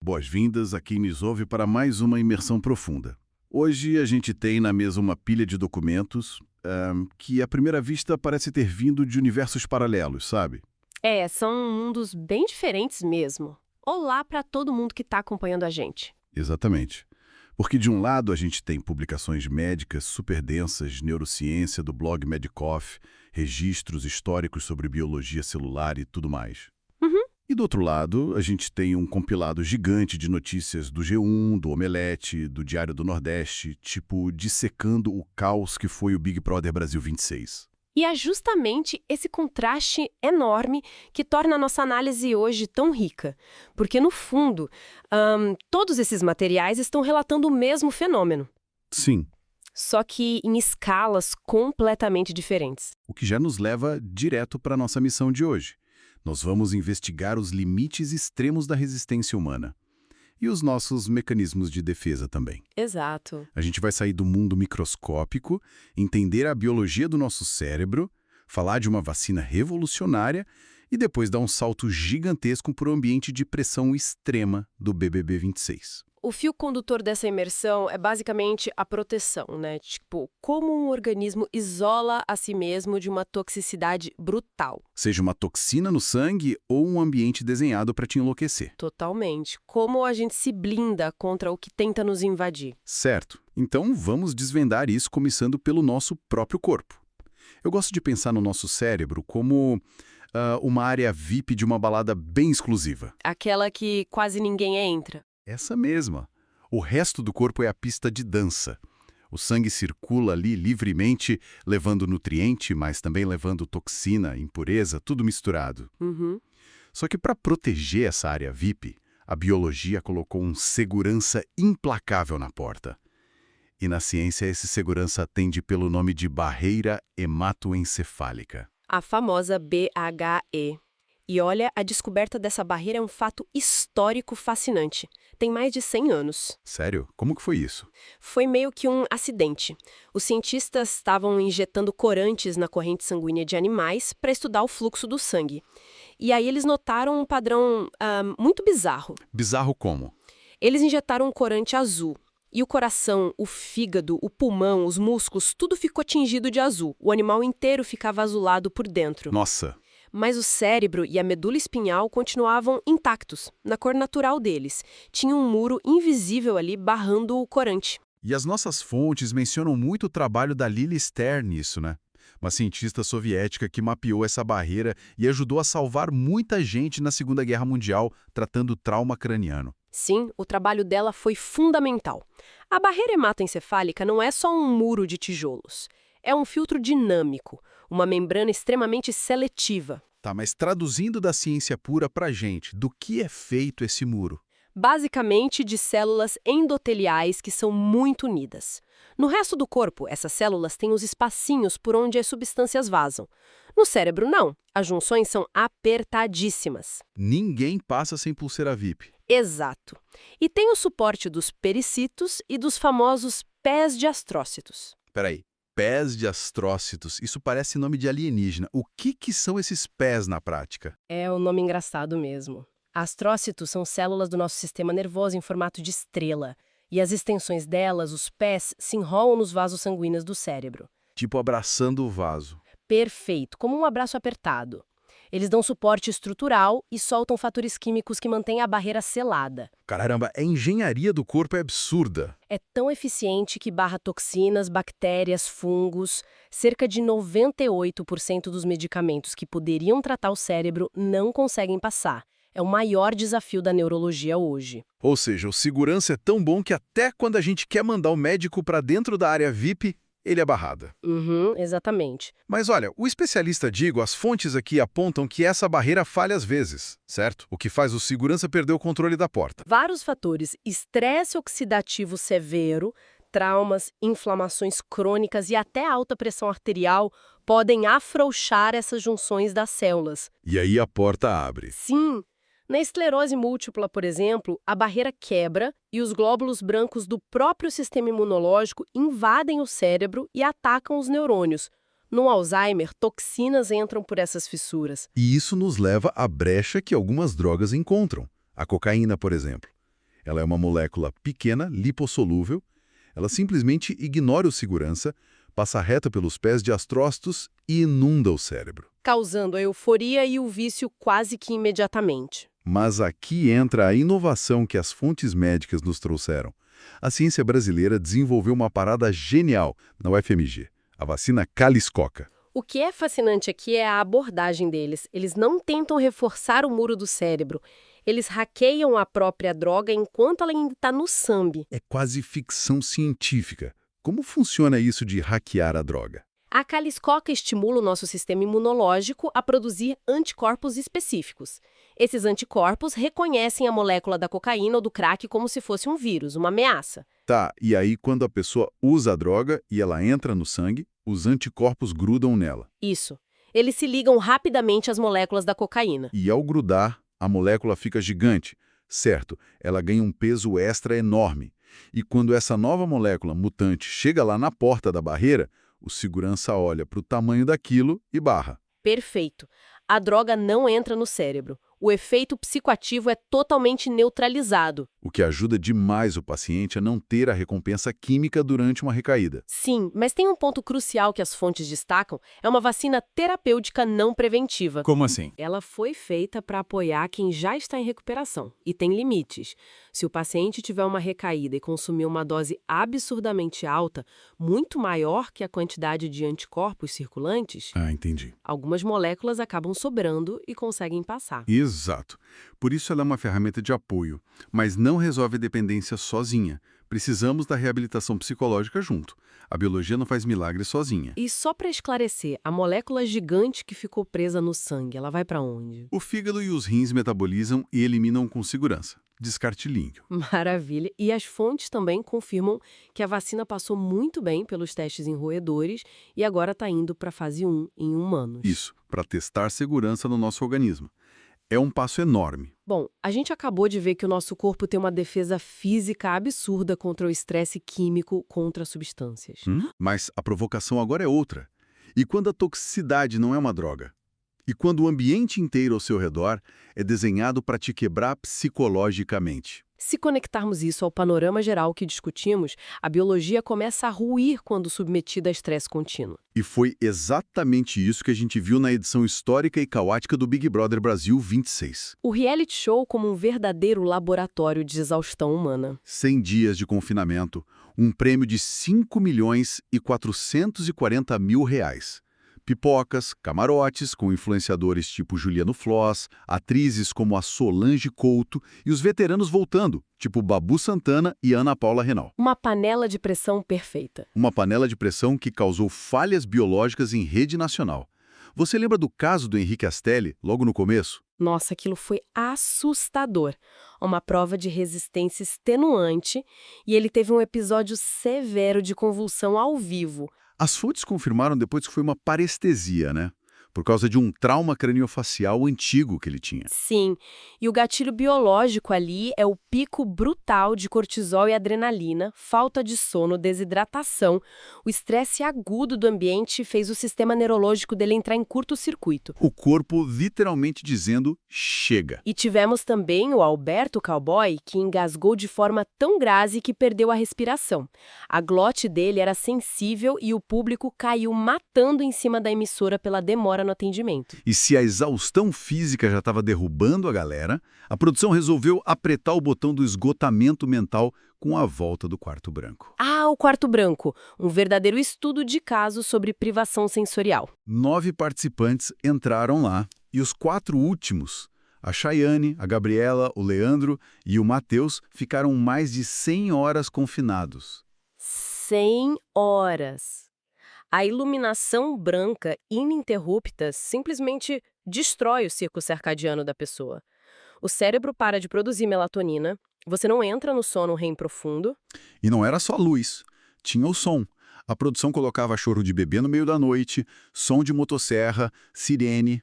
Boas-vindas a quem nos ouve para mais uma imersão profunda. Hoje a gente tem na mesa uma pilha de documentos que à primeira vista parece ter vindo de universos paralelos, sabe? São mundos bem diferentes mesmo. Olá para todo mundo que está acompanhando a gente. Exatamente. Porque de um lado a gente tem publicações médicas super densas, neurociência do blog Medicoff, registros históricos sobre biologia celular e tudo mais. Uhum. E do outro lado, a gente tem um compilado gigante de notícias do G1, do Omelete, do Diário do Nordeste, tipo dissecando o caos que foi o Big Brother Brasil 26. E é justamente esse contraste enorme que torna a nossa análise hoje tão rica. Porque, no fundo, todos esses materiais estão relatando o mesmo fenômeno, Sim, só que em escalas completamente diferentes. o que já nos leva direto para a nossa missão de hoje. Nós vamos investigar os limites extremos da resistência humana. E os nossos mecanismos de defesa também. Exato. A gente vai sair do mundo microscópico, entender a biologia do nosso cérebro, falar de uma vacina revolucionária e depois dar um salto gigantesco para o ambiente de pressão extrema do BBB 26. O fio condutor dessa imersão é basicamente a proteção, né? Tipo, como um organismo isola a si mesmo de uma toxicidade brutal. Seja uma toxina no sangue ou um ambiente desenhado para te enlouquecer. Totalmente. Como a gente se blinda contra o que tenta nos invadir. Certo. Então vamos desvendar isso começando pelo nosso próprio corpo. Eu gosto de pensar no nosso cérebro como uma área VIP de uma balada bem exclusiva. Aquela que quase ninguém entra. Essa mesma. O resto do corpo é a pista de dança. O sangue circula ali livremente, levando nutriente, mas também levando toxina, impureza, tudo misturado. Uhum. Só que para proteger essa área VIP, a biologia colocou um segurança implacável na porta. E na ciência, esse segurança atende pelo nome de barreira hematoencefálica. A famosa BHE. E olha, a descoberta dessa barreira é um fato histórico fascinante. Tem mais de 100 anos. Sério? Como que foi isso? Foi meio que um acidente. Os cientistas estavam injetando corantes na corrente sanguínea de animais para estudar o fluxo do sangue. E aí eles notaram um padrão muito bizarro. Bizarro como? Eles injetaram um corante azul. E o coração, o fígado, o pulmão, os músculos, tudo ficou tingido de azul. O animal inteiro ficava azulado por dentro. Nossa! Mas o cérebro e a medula espinhal continuavam intactos, na cor natural deles. Tinha um muro invisível ali barrando o corante. E as nossas fontes mencionam muito o trabalho da Lily Stern nisso, né? Uma cientista soviética que mapeou essa barreira e ajudou a salvar muita gente na Segunda Guerra Mundial, tratando trauma craniano. Sim, o trabalho dela foi fundamental. A barreira hematoencefálica não é só um muro de tijolos. É um filtro dinâmico, uma membrana extremamente seletiva. Tá, mas traduzindo da ciência pura pra gente, do que é feito esse muro? Basicamente de células endoteliais que são muito unidas. No resto do corpo, essas células têm os espacinhos por onde as substâncias vazam. No cérebro, não. As junções são apertadíssimas. Ninguém passa sem pulseira VIP. Exato. E tem o suporte dos pericitos e dos famosos pés de astrócitos. Peraí, pés de astrócitos, isso parece nome de alienígena. O que são esses pés na prática? É um nome engraçado mesmo. Astrócitos são células do nosso sistema nervoso em formato de estrela. E as extensões delas, os pés, se enrolam nos vasos sanguíneos do cérebro. Tipo abraçando o vaso. Perfeito, como um abraço apertado. Eles dão suporte estrutural e soltam fatores químicos que mantêm a barreira selada. Caramba, a engenharia do corpo é absurda. É tão eficiente que barra toxinas, bactérias, fungos. Cerca de 98% dos medicamentos que poderiam tratar o cérebro não conseguem passar. É o maior desafio da neurologia hoje. Ou seja, o segurança é tão bom que até quando a gente quer mandar o médico para dentro da área VIP, ele é barrada. Exatamente. Mas olha, o especialista digo, as fontes aqui apontam que essa barreira falha às vezes, certo? O que faz o segurança perder o controle da porta. Vários fatores, estresse oxidativo severo, traumas, inflamações crônicas e até alta pressão arterial podem afrouxar essas junções das células. E aí a porta abre. Sim. Na esclerose múltipla, por exemplo, a barreira quebra e os glóbulos brancos do próprio sistema imunológico invadem o cérebro e atacam os neurônios. No Alzheimer, toxinas entram por essas fissuras. E isso nos leva à brecha que algumas drogas encontram. A cocaína, por exemplo. Ela é uma molécula pequena, lipossolúvel. Ela simplesmente ignora o segurança, passa reto pelos pés de astrócitos e inunda o cérebro. Causando a euforia e o vício quase que imediatamente. Mas aqui entra a inovação que as fontes médicas nos trouxeram. A ciência brasileira desenvolveu uma parada genial na UFMG, a vacina Caliscoca. O que é fascinante aqui é a abordagem deles. Eles não tentam reforçar o muro do cérebro. Eles hackeiam a própria droga enquanto ela ainda está no sangue. É quase ficção científica. Como funciona isso de hackear a droga? A Caliscoca estimula o nosso sistema imunológico a produzir anticorpos específicos. Esses anticorpos reconhecem a molécula da cocaína ou do crack como se fosse um vírus, uma ameaça. Tá, e aí quando a pessoa usa a droga e ela entra no sangue, os anticorpos grudam nela. Isso. Eles se ligam rapidamente às moléculas da cocaína. E ao grudar, a molécula fica gigante. Certo, ela ganha um peso extra enorme. E quando essa nova molécula mutante chega lá na porta da barreira, o segurança olha para o tamanho daquilo e barra. Perfeito. A droga não entra no cérebro. O efeito psicoativo é totalmente neutralizado. O que ajuda demais o paciente a não ter a recompensa química durante uma recaída. Sim, mas tem um ponto crucial que as fontes destacam: é uma vacina terapêutica não preventiva. Como assim? Ela foi feita para apoiar quem já está em recuperação e tem limites. Se o paciente tiver uma recaída e consumir uma dose absurdamente alta, muito maior que a quantidade de anticorpos circulantes, Ah, entendi. algumas moléculas acabam sobrando e conseguem passar. Exato. Por isso ela é uma ferramenta de apoio, mas não resolve a dependência sozinha. Precisamos da reabilitação psicológica junto. A biologia não faz milagre sozinha. E só para esclarecer, a molécula gigante que ficou presa no sangue, ela vai para onde? O fígado e os rins metabolizam e eliminam com segurança. Descartilíneo. Maravilha. E as fontes também confirmam que a vacina passou muito bem pelos testes em roedores e agora está indo para a fase 1 em humanos. Isso, para testar segurança no nosso organismo. É um passo enorme. Bom, a gente acabou de ver que o nosso corpo tem uma defesa física absurda contra o estresse químico contra substâncias. Mas a provocação agora é outra. E quando a toxicidade não é uma droga? E quando o ambiente inteiro ao seu redor é desenhado para te quebrar psicologicamente? Se conectarmos isso ao panorama geral que discutimos, a biologia começa a ruir quando submetida a estresse contínuo. E foi exatamente isso que a gente viu na edição histórica e caótica do Big Brother Brasil 26. O reality show como um verdadeiro laboratório de exaustão humana. 100 dias de confinamento, um prêmio de 5.440.000 reais. Pipocas, camarotes com influenciadores tipo Juliano Floss, atrizes como a Solange Couto e os veteranos voltando, tipo Babu Santana e Ana Paula Renault. Uma panela de pressão perfeita. Uma panela de pressão que causou falhas biológicas em rede nacional. Você lembra do caso do Henrique Astelli, logo no começo? Nossa, aquilo foi assustador. Uma prova de resistência extenuante e ele teve um episódio severo de convulsão ao vivo. As fontes confirmaram depois que foi uma parestesia, né? Por causa de um trauma craniofacial antigo que ele tinha. Sim, e o gatilho biológico ali é o pico brutal de cortisol e adrenalina, falta de sono, desidratação. O estresse agudo do ambiente fez o sistema neurológico dele entrar em curto-circuito. O corpo literalmente dizendo, chega. E tivemos também o Alberto Cowboy, que engasgou de forma tão grave que perdeu a respiração. A glote dele era sensível e o público caiu matando em cima da emissora pela demora no atendimento. E se a exaustão física já estava derrubando a galera, a produção resolveu apertar o botão do esgotamento mental com a volta do quarto branco. Ah, o quarto branco, um verdadeiro estudo de caso sobre privação sensorial. 9 participantes entraram lá e os 4 últimos, a Chayane, a Gabriela, o Leandro e o Matheus, ficaram mais de 100 horas confinados. 100 horas. A iluminação branca ininterrupta simplesmente destrói o ciclo circadiano da pessoa. O cérebro para de produzir melatonina, você não entra no sono REM profundo. E não era só luz, tinha o som. A produção colocava choro de bebê no meio da noite, som de motosserra, sirene.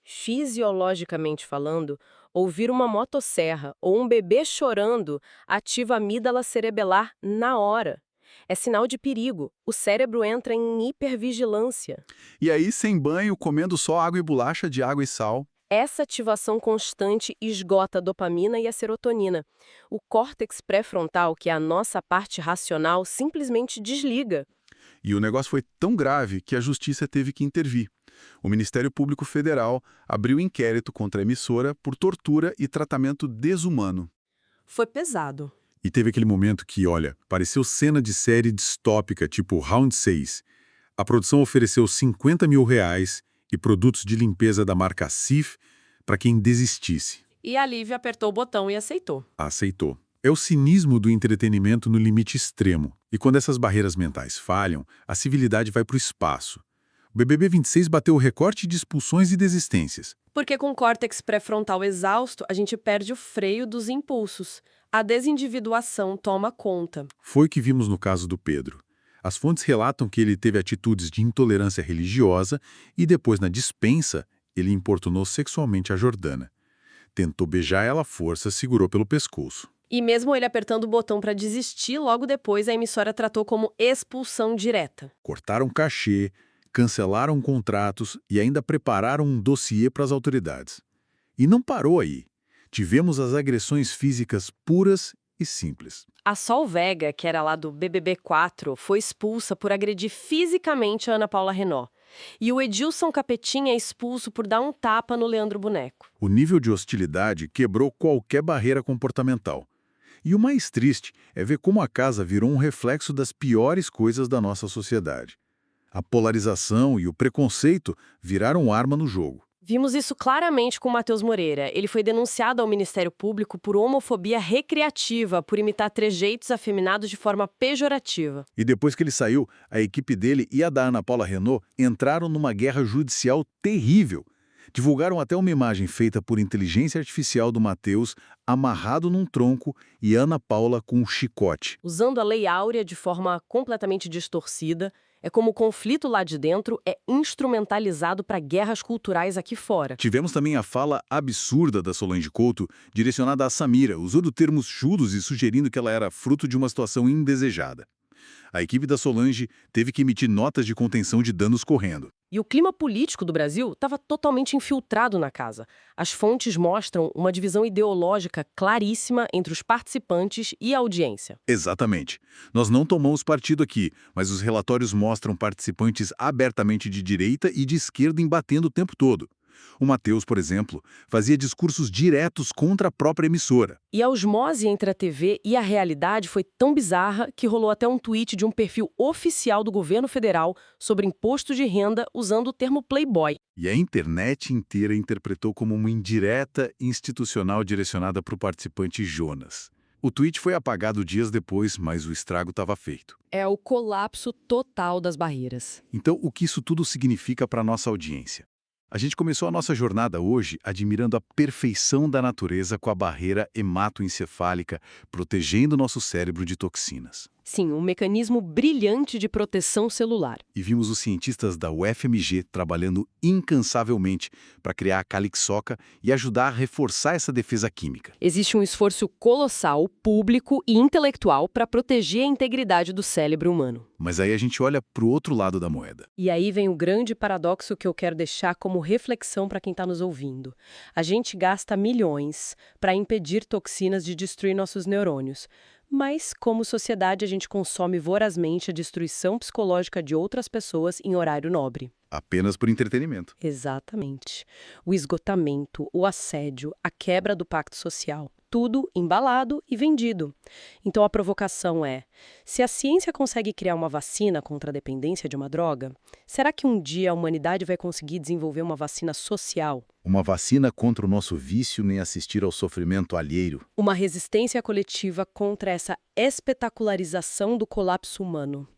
Fisiologicamente falando, ouvir uma motosserra ou um bebê chorando ativa a amígdala cerebelar na hora. É sinal de perigo. O cérebro entra em hipervigilância. E aí, sem banho, comendo só água e bolacha de água e sal. Essa ativação constante esgota a dopamina e a serotonina. O córtex pré-frontal, que é a nossa parte racional, simplesmente desliga. E o negócio foi tão grave que a justiça teve que intervir. O Ministério Público Federal abriu inquérito contra a emissora por tortura e tratamento desumano. Foi pesado. E teve aquele momento que, olha, pareceu cena de série distópica, tipo Round 6. A produção ofereceu R$ 50 mil e produtos de limpeza da marca Cif para quem desistisse. E a Lívia apertou o botão e aceitou. Aceitou. É o cinismo do entretenimento no limite extremo. E quando essas barreiras mentais falham, a civilidade vai para o espaço. O BBB 26 bateu o recorde de expulsões e desistências. Porque com o córtex pré-frontal exausto, a gente perde o freio dos impulsos. A desindividuação toma conta. Foi o que vimos no caso do Pedro. As fontes relatam que ele teve atitudes de intolerância religiosa e depois, na dispensa, ele importunou sexualmente a Jordana. Tentou beijar ela à força, segurou pelo pescoço. E mesmo ele apertando o botão para desistir, logo depois a emissora tratou como expulsão direta. Cortaram cachê, cancelaram contratos e ainda prepararam um dossiê para as autoridades. E não parou aí. Tivemos as agressões físicas puras e simples. A Sol Vega, que era lá do BBB 4, foi expulsa por agredir fisicamente a Ana Paula Renault. E o Edilson Capetinha é expulso por dar um tapa no Leandro Boneco. O nível de hostilidade quebrou qualquer barreira comportamental. E o mais triste é ver como a casa virou um reflexo das piores coisas da nossa sociedade. A polarização e o preconceito viraram arma no jogo. Vimos isso claramente com o Matheus Moreira. Ele foi denunciado ao Ministério Público por homofobia recreativa, por imitar trejeitos afeminados de forma pejorativa. E depois que ele saiu, a equipe dele e a da Ana Paula Renault entraram numa guerra judicial terrível. Divulgaram até uma imagem feita por inteligência artificial do Matheus, amarrado num tronco, e Ana Paula com um chicote. Usando a Lei Áurea de forma completamente distorcida, é como o conflito lá de dentro é instrumentalizado para guerras culturais aqui fora. Tivemos também a fala absurda da Solange Couto, direcionada a Samira, usando termos chulos e sugerindo que ela era fruto de uma situação indesejada. A equipe da Solange teve que emitir notas de contenção de danos correndo. E o clima político do Brasil estava totalmente infiltrado na casa. As fontes mostram uma divisão ideológica claríssima entre os participantes e a audiência. Exatamente. Nós não tomamos partido aqui, mas os relatórios mostram participantes abertamente de direita e de esquerda embatendo o tempo todo. O Matheus, por exemplo, fazia discursos diretos contra a própria emissora. E a osmose entre a TV e a realidade foi tão bizarra que rolou até um tweet de um perfil oficial do governo federal sobre imposto de renda usando o termo Playboy. E a internet inteira interpretou como uma indireta institucional direcionada para o participante Jonas. O tweet foi apagado dias depois, mas o estrago estava feito. É o colapso total das barreiras. Então, o que isso tudo significa para a nossa audiência? A gente começou a nossa jornada hoje admirando a perfeição da natureza com a barreira hematoencefálica, protegendo nosso cérebro de toxinas. Sim, um mecanismo brilhante de proteção celular. E vimos os cientistas da UFMG trabalhando incansavelmente para criar a calixoca e ajudar a reforçar essa defesa química. Existe um esforço colossal, público e intelectual para proteger a integridade do cérebro humano. Mas aí a gente olha para o outro lado da moeda. E aí vem o grande paradoxo que eu quero deixar como reflexão para quem está nos ouvindo. A gente gasta milhões para impedir toxinas de destruir nossos neurônios. Mas, como sociedade, a gente consome vorazmente a destruição psicológica de outras pessoas em horário nobre. Apenas por entretenimento. Exatamente. O esgotamento, o assédio, a quebra do pacto social. Tudo embalado e vendido. Então a provocação é, se a ciência consegue criar uma vacina contra a dependência de uma droga, será que um dia a humanidade vai conseguir desenvolver uma vacina social? Uma vacina contra o nosso vício nem assistir ao sofrimento alheio. Uma resistência coletiva contra essa espetacularização do colapso humano.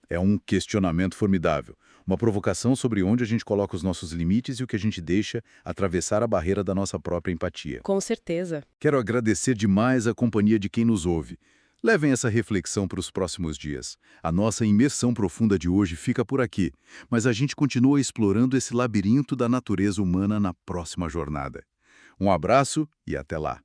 É um questionamento formidável. Uma provocação sobre onde a gente coloca os nossos limites e o que a gente deixa atravessar a barreira da nossa própria empatia. Com certeza. Quero agradecer demais a companhia de quem nos ouve. Levem essa reflexão para os próximos dias. A nossa imersão profunda de hoje fica por aqui, mas a gente continua explorando esse labirinto da natureza humana na próxima jornada. Um abraço e até lá!